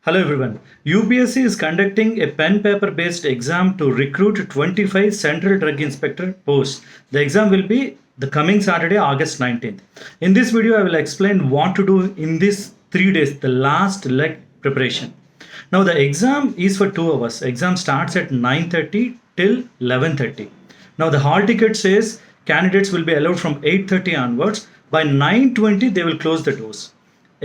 Hello everyone. UPSC is conducting a pen paper based exam to recruit 25 Central Drug Inspector posts. The exam will be the coming Saturday, August 19th. In this video, I will explain what to do in these 3 days, the last leg preparation. Now the exam is for 2 hours. Exam starts at 9:30 till 11:30. Now the hall ticket says candidates will be allowed from 8:30 onwards. By 9:20 they will close the doors.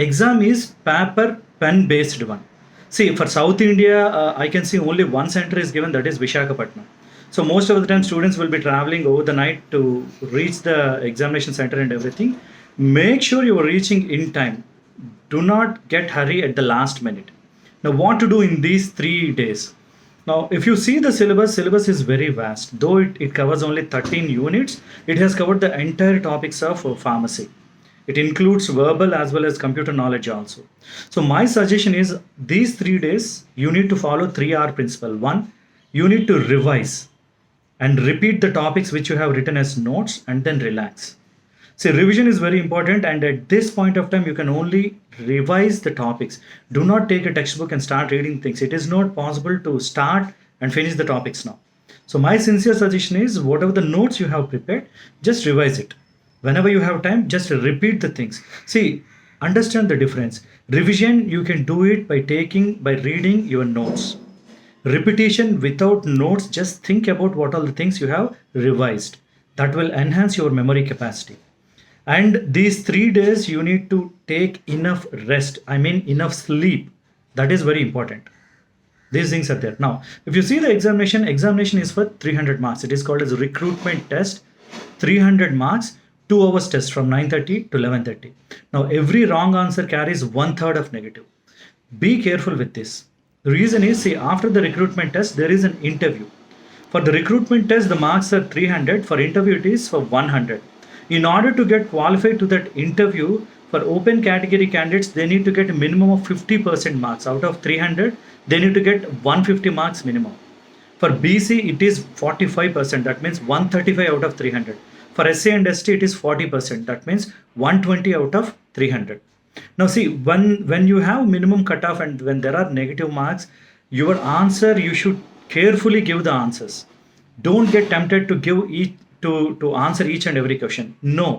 Exam is paper pen based one. See, for South India, I can see only one center is given, that is Vishakhapatnam. So most of the time students will be traveling over the night to reach the examination center and everything. Make sure you are reaching in time. Do not get hurry at the last minute. Now what to do in these 3 days? Now if you see the syllabus is very vast. Though it covers only 13 units, it has covered the entire topics of pharmacy. It includes verbal as well as computer knowledge also. So my suggestion is these 3 days, you need to follow 3R principle. One, you need to revise and repeat the topics which you have written as notes and then relax. See, revision is very important, and at this point of time, you can only revise the topics. Do not take a textbook and start reading things. It is not possible to start and finish the topics now. So my sincere suggestion is whatever the notes you have prepared, just revise it. Whenever you have time, just repeat the things. See, understand the difference. Revision, you can do it by reading your notes. Repetition without notes, just think about what all the things you have revised. That will enhance your memory capacity. And these 3 days, you need to take enough rest. I mean, enough sleep. That is very important. These things are there. Now, if you see the examination is for 300 marks. It is called as a recruitment test. 300 marks. 2 hours test from 9:30 to 11:30. Now every wrong answer carries 1/3 of negative. Be careful with this. The reason is, see, after the recruitment test there is an interview. For the recruitment test the marks are 300. For interview it is for 100. In order to get qualified to that interview, for open category candidates they need to get a minimum of 50% marks. Out of 300 they need to get 150 marks minimum. For BC it is 45%. That means 135 out of 300. For SC and ST, it is 40%. That means 120 out of 300. Now see, when you have minimum cutoff and when there are negative marks, your answer, you should carefully give the answers. Don't get tempted to to answer each and every question. No.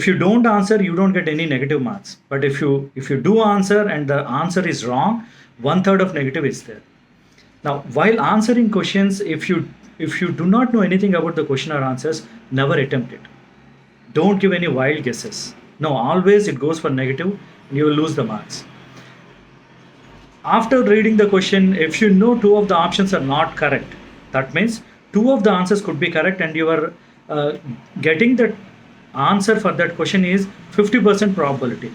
If you don't answer, you don't get any negative marks. But if you do answer and the answer is wrong, 1/3 of negative is there. Now, while answering questions, if you do not know anything about the question or answers, never attempt it. Don't give any wild guesses. No, always it goes for negative and you will lose the marks. After reading the question, if you know 2 of the options are not correct, that means 2 of the answers could be correct and you are getting the answer for that question is 50% probability.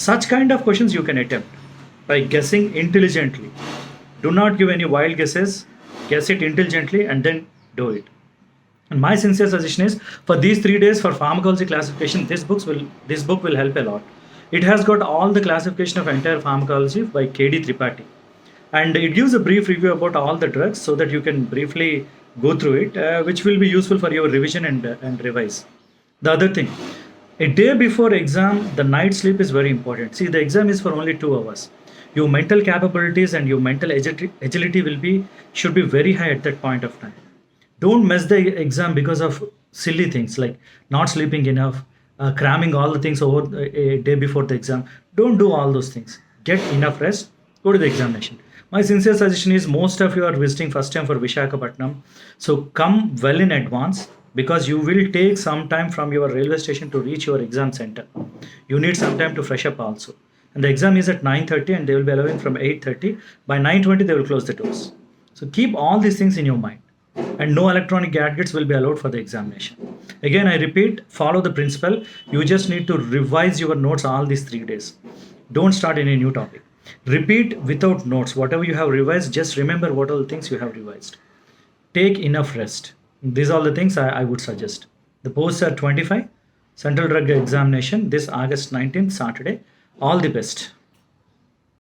Such kind of questions you can attempt by guessing intelligently. Do not give any wild guesses. Guess it intelligently and then do it. And my sincere suggestion is for these 3 days for pharmacology classification, this book will help a lot. It has got all the classification of entire pharmacology by KD Tripathi, and it gives a brief review about all the drugs so that you can briefly go through it, which will be useful for your revision and revise. The other thing, a day before exam, the night sleep is very important. See, the exam is for only 2 hours. Your mental capabilities and your mental agility should be very high at that point of time. Don't mess the exam because of silly things like not sleeping enough, cramming all the things over a day before the exam. Don't do all those things. Get enough rest, go to the examination. My sincere suggestion is most of you are visiting first time for Vishakhapatnam. So come well in advance, because you will take some time from your railway station to reach your exam center. You need some time to fresh up also. And the exam is at 9:30 and they will be allowing from 8:30. By 9:20 they will close the doors. So keep all these things in your mind. And no electronic gadgets will be allowed for the examination. Again, I repeat, follow the principle. You just need to revise your notes all these 3 days. Don't start any new topic. Repeat without notes. Whatever you have revised, just remember what all the things you have revised. Take enough rest. These are all the things I would suggest. The posts are 25. Central Drug Examination this August 19th, Saturday. All the best.